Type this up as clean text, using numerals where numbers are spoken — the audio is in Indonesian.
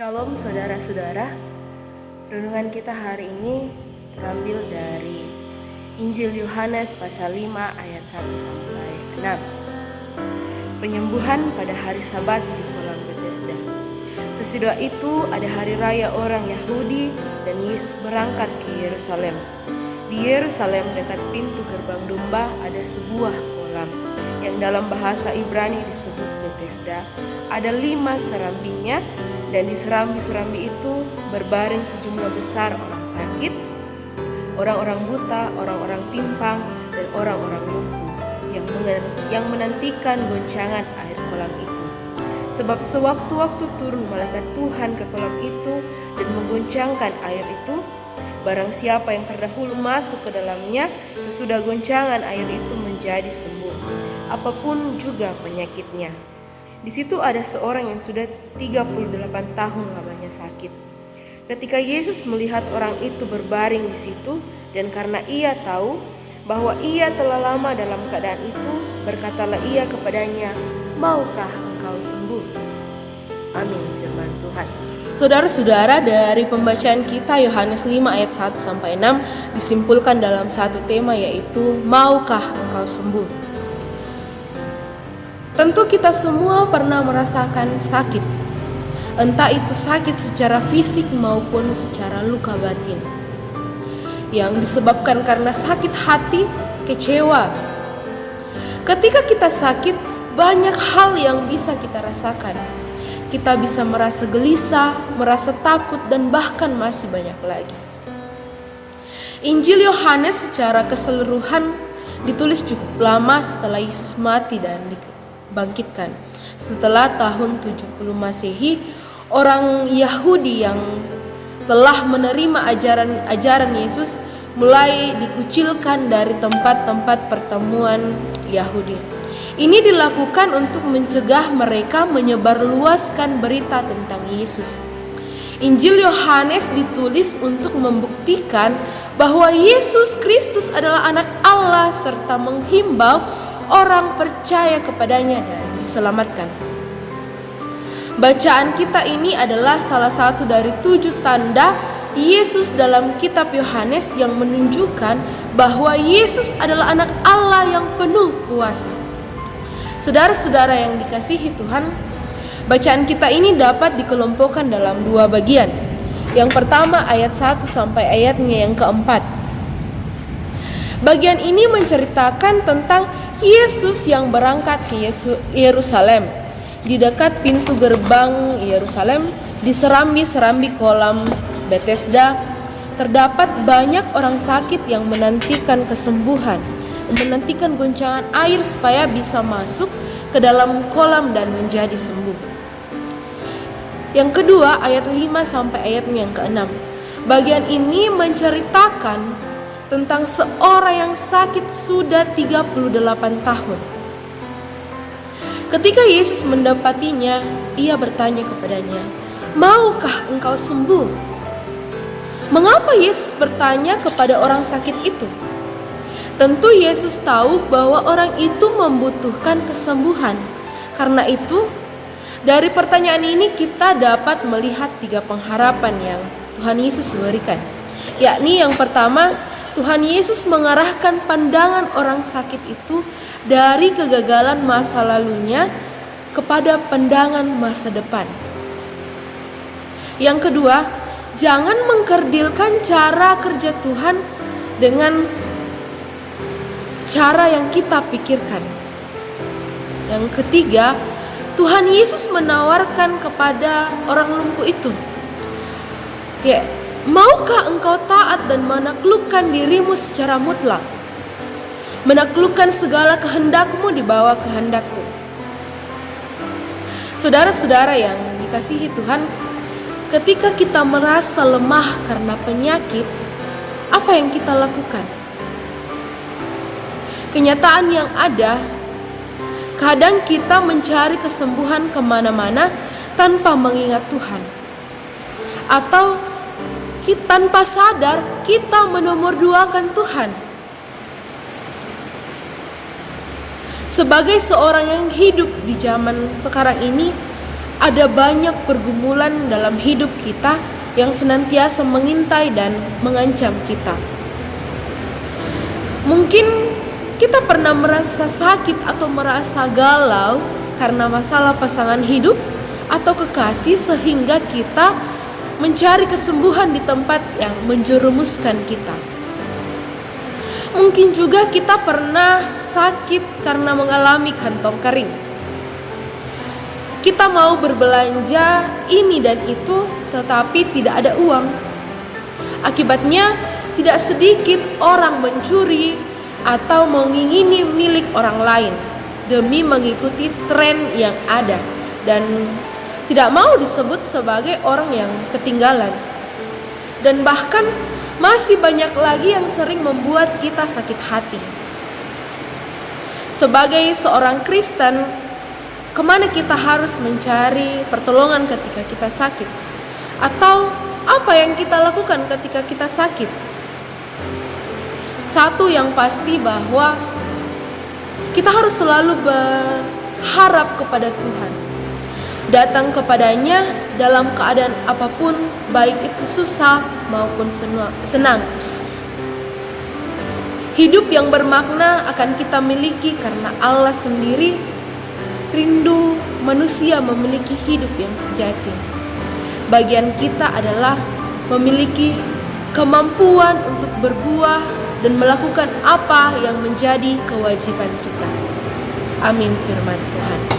Shalom saudara-saudara, renungan kita hari ini terambil dari Injil Yohanes pasal 5 ayat 1 sampai 6. Penyembuhan pada hari Sabat di kolam Bethesda. Sesudah itu ada hari raya orang Yahudi dan Yesus berangkat ke Yerusalem. Di Yerusalem dekat pintu gerbang domba ada sebuah kolam yang dalam bahasa Ibrani disebut Bethesda. Ada 5 serambinya, dan di serambi-serambi itu berbaring sejumlah besar orang sakit, orang-orang buta, orang-orang timpang, dan orang-orang lumpuh yang menantikan goncangan air kolam itu. Sebab sewaktu-waktu turun malaikat Tuhan ke kolam itu dan menggoncangkan air itu, barang siapa yang terdahulu masuk ke dalamnya, sesudah goncangan air itu menjadi sembuh, apapun juga penyakitnya. Di situ ada seorang yang sudah 38 tahun lamanya sakit. Ketika Yesus melihat orang itu berbaring di situ, dan karena ia tahu bahwa ia telah lama dalam keadaan itu, berkatalah ia kepadanya, "Maukah engkau sembuh?" Amin, firman Tuhan. Saudara-saudara, dari pembacaan kita Yohanes 5 ayat 1 sampai 6 disimpulkan dalam satu tema, yaitu maukah engkau sembuh. Tentu kita semua pernah merasakan sakit, entah itu sakit secara fisik maupun secara luka batin, yang disebabkan karena sakit hati, kecewa. Ketika kita sakit, banyak hal yang bisa kita rasakan. Kita bisa merasa gelisah, merasa takut, dan bahkan masih banyak lagi. Injil Yohanes secara keseluruhan ditulis cukup lama setelah Yesus mati dan dibangkitkan. Setelah tahun 70 Masehi, orang Yahudi yang telah menerima ajaran Yesus mulai dikucilkan dari tempat-tempat pertemuan Yahudi. Ini dilakukan untuk mencegah mereka menyebarluaskan berita tentang Yesus. Injil Yohanes ditulis untuk membuktikan bahwa Yesus Kristus adalah anak Allah serta menghimbau orang percaya kepadanya dan diselamatkan. Bacaan kita ini adalah salah satu dari 7 tanda Yesus dalam kitab Yohanes yang menunjukkan bahwa Yesus adalah anak Allah yang penuh kuasa. Saudara-saudara yang dikasihi Tuhan, bacaan kita ini dapat dikelompokkan dalam 2 bagian. Yang pertama ayat 1 sampai ayatnya yang keempat. Bagian ini menceritakan tentang Yesus yang berangkat ke Yerusalem. Di dekat pintu gerbang Yerusalem, di serambi-serambi kolam Bethesda, terdapat banyak orang sakit yang menantikan kesembuhan, menantikan goncangan air supaya bisa masuk ke dalam kolam dan menjadi sembuh. Yang kedua, ayat 5 sampai ayatnya yang ke-6. Bagian ini menceritakan tentang seorang yang sakit sudah 38 tahun. Ketika Yesus mendapatinya, ia bertanya kepadanya, "Maukah engkau sembuh?" Mengapa Yesus bertanya kepada orang sakit itu? Tentu Yesus tahu bahwa orang itu membutuhkan kesembuhan. Karena itu, dari pertanyaan ini kita dapat melihat 3 pengharapan yang Tuhan Yesus berikan. Yakni yang pertama, Tuhan Yesus mengarahkan pandangan orang sakit itu dari kegagalan masa lalunya kepada pandangan masa depan. Yang kedua, jangan mengkerdilkan cara kerja Tuhan dengan cara yang kita pikirkan. Yang ketiga, Tuhan Yesus menawarkan kepada orang lumpuh itu, "Maukah engkau taat dan menaklukkan dirimu secara mutlak? Menaklukkan segala kehendakmu di bawah kehendakku." Saudara-saudara yang dikasihi Tuhan, ketika kita merasa lemah karena penyakit, apa yang kita lakukan? Kenyataan yang ada, kadang kita mencari kesembuhan kemana-mana tanpa mengingat Tuhan. Atau tanpa sadar kita menomorduakan Tuhan. Sebagai seorang yang hidup di zaman sekarang ini, ada banyak pergumulan dalam hidup kita yang senantiasa mengintai dan mengancam kita. Mungkin kita pernah merasa sakit atau merasa galau karena masalah pasangan hidup atau kekasih, sehingga kita mencari kesembuhan di tempat yang menjerumuskan kita. Mungkin juga kita pernah sakit karena mengalami kantong kering. Kita mau berbelanja ini dan itu, tetapi tidak ada uang. Akibatnya tidak sedikit orang mencuri atau mengingini milik orang lain demi mengikuti tren yang ada dan tidak mau disebut sebagai orang yang ketinggalan. Dan bahkan masih banyak lagi yang sering membuat kita sakit hati. Sebagai seorang Kristen, kemana kita harus mencari pertolongan ketika kita sakit? Atau apa yang kita lakukan ketika kita sakit? Satu yang pasti bahwa kita harus selalu berharap kepada Tuhan. Datang kepadanya dalam keadaan apapun, baik itu susah maupun senang. Hidup yang bermakna akan kita miliki karena Allah sendiri rindu manusia memiliki hidup yang sejati. Bagian kita adalah memiliki kemampuan untuk berbuah dan melakukan apa yang menjadi kewajiban kita. Amin firman Tuhan.